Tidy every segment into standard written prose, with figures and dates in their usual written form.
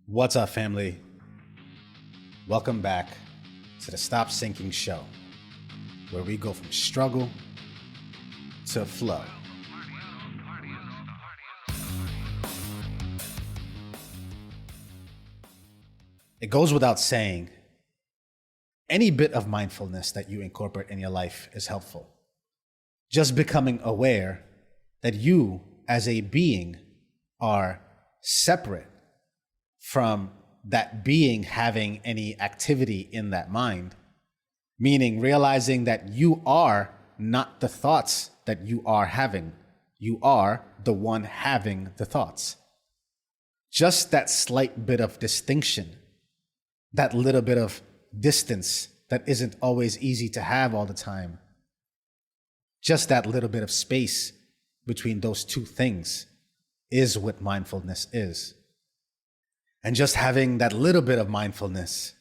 What's up, family? Welcome back to the Stop Sinking Show, where we go from struggle to flow. It goes without saying, any bit of mindfulness that you incorporate in your life is helpful. Just becoming aware that you, as a being, are separate from that being having any activity in that mind, meaning realizing that you are not the thoughts that you are having. You are the one having the thoughts. Just that slight bit of distinction, that little bit of distance that isn't always easy to have all the time, just that little bit of space between those two things is what mindfulness is. And just having that little bit of mindfulness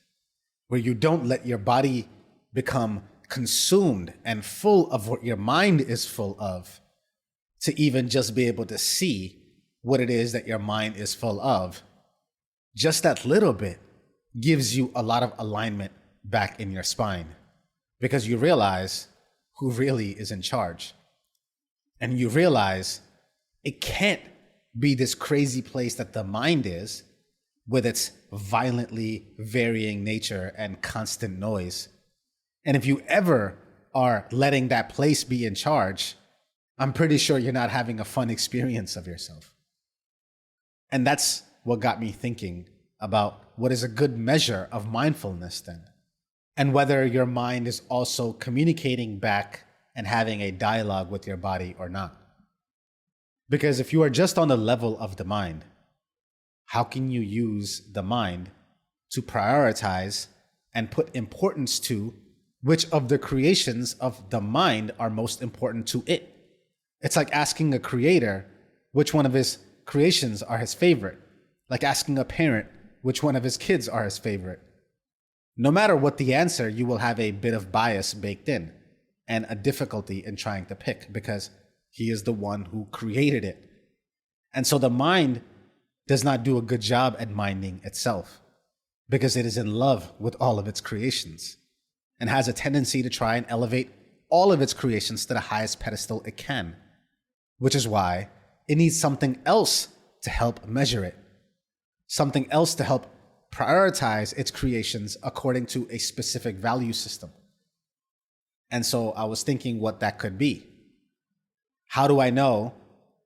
where you don't let your body become consumed and full of what your mind is full of, to even just be able to see what it is that your mind is full of, just that little bit gives you a lot of alignment back in your spine, because you realize who really is in charge. And you realize it can't be this crazy place that the mind is, with its violently varying nature and constant noise. And if you ever are letting that place be in charge, I'm pretty sure you're not having a fun experience of yourself. And that's what got me thinking about what is a good measure of mindfulness then, and whether your mind is also communicating back and having a dialogue with your body or not. Because if you are just on the level of the mind, how can you use the mind to prioritize and put importance to which of the creations of the mind are most important to it? It's like asking a creator which one of his creations are his favorite, like asking a parent which one of his kids are his favorite. No matter what the answer, you will have a bit of bias baked in and a difficulty in trying to pick, because he is the one who created it. And so the mind does not do a good job at minding itself, because it is in love with all of its creations and has a tendency to try and elevate all of its creations to the highest pedestal it can, which is why it needs something else to help measure it, something else to help prioritize its creations according to a specific value system. And so I was thinking what that could be. How do I know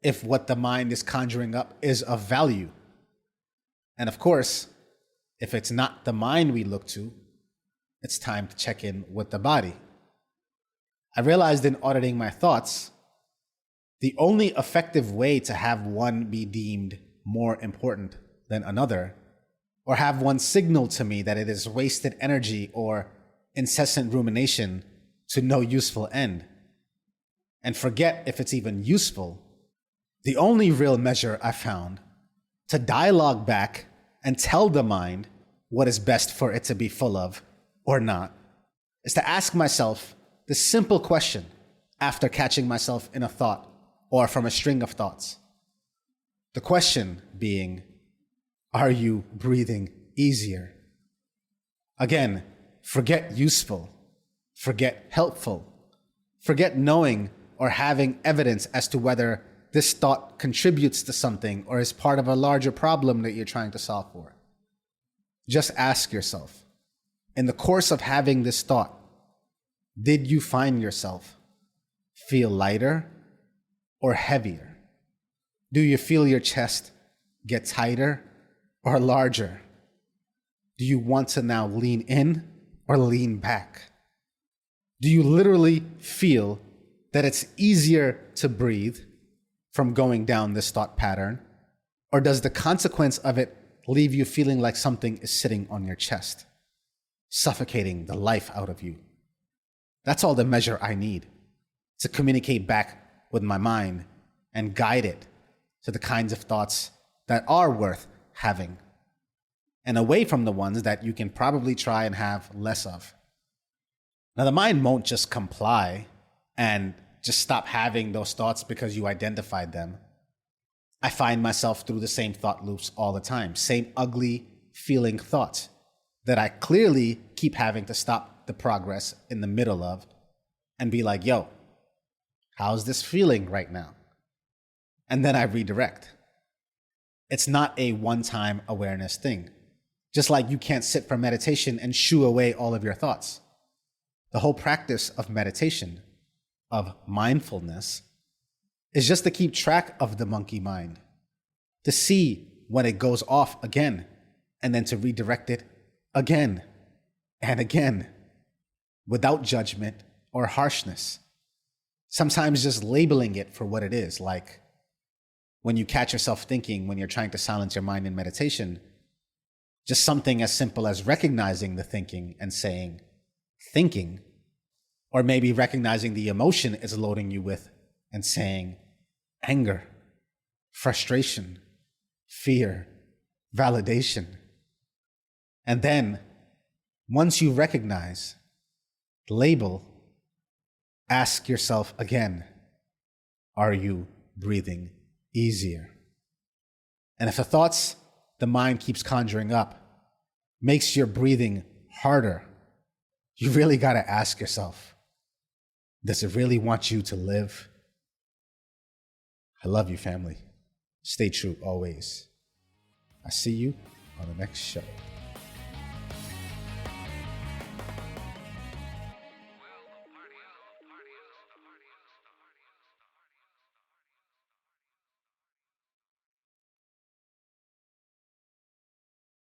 if what the mind is conjuring up is of value? And of course, if it's not the mind we look to, it's time to check in with the body. I realized in auditing my thoughts, the only effective way to have one be deemed more important than another, or have one signal to me that it is wasted energy or incessant rumination to no useful end, and forget if it's even useful, the only real measure I found to dialogue back and tell the mind what is best for it to be full of or not is to ask myself the simple question after catching myself in a thought or from a string of thoughts. The question being, are you breathing easier? Again, forget useful, forget helpful, forget knowing or having evidence as to whether this thought contributes to something or is part of a larger problem that you're trying to solve for. Just ask yourself, in the course of having this thought, did you find yourself feel lighter or heavier? Do you feel your chest get tighter or larger? Do you want to now lean in or lean back? Do you literally feel that it's easier to breathe from going down this thought pattern? Or does the consequence of it leave you feeling like something is sitting on your chest, suffocating the life out of you? That's all the measure I need to communicate back with my mind and guide it to the kinds of thoughts that are worth having, and away from the ones that you can probably try and have less of. Now, the mind won't just comply and just stop having those thoughts because you identified them. I find myself through the same thought loops all the time, same ugly feeling thoughts that I clearly keep having to stop the progress in the middle of and be like, yo, how's this feeling right now? And then I redirect. It's not a one-time awareness thing. Just like you can't sit for meditation and shoo away all of your thoughts. The whole practice of meditation, of mindfulness, is just to keep track of the monkey mind, to see when it goes off again, and then to redirect it again and again, without judgment or harshness. Sometimes just labeling it for what it is, like when you catch yourself thinking when you're trying to silence your mind in meditation, just something as simple as recognizing the thinking and saying, thinking, or maybe recognizing the emotion it's loading you with and saying, anger, frustration, fear, validation. And then, once you recognize, label, ask yourself again, are you breathing easier? And if the thoughts the mind keeps conjuring up makes your breathing harder, you really got to ask yourself, does it really want you to live? I love you, family. Stay true always. I see you on the next show.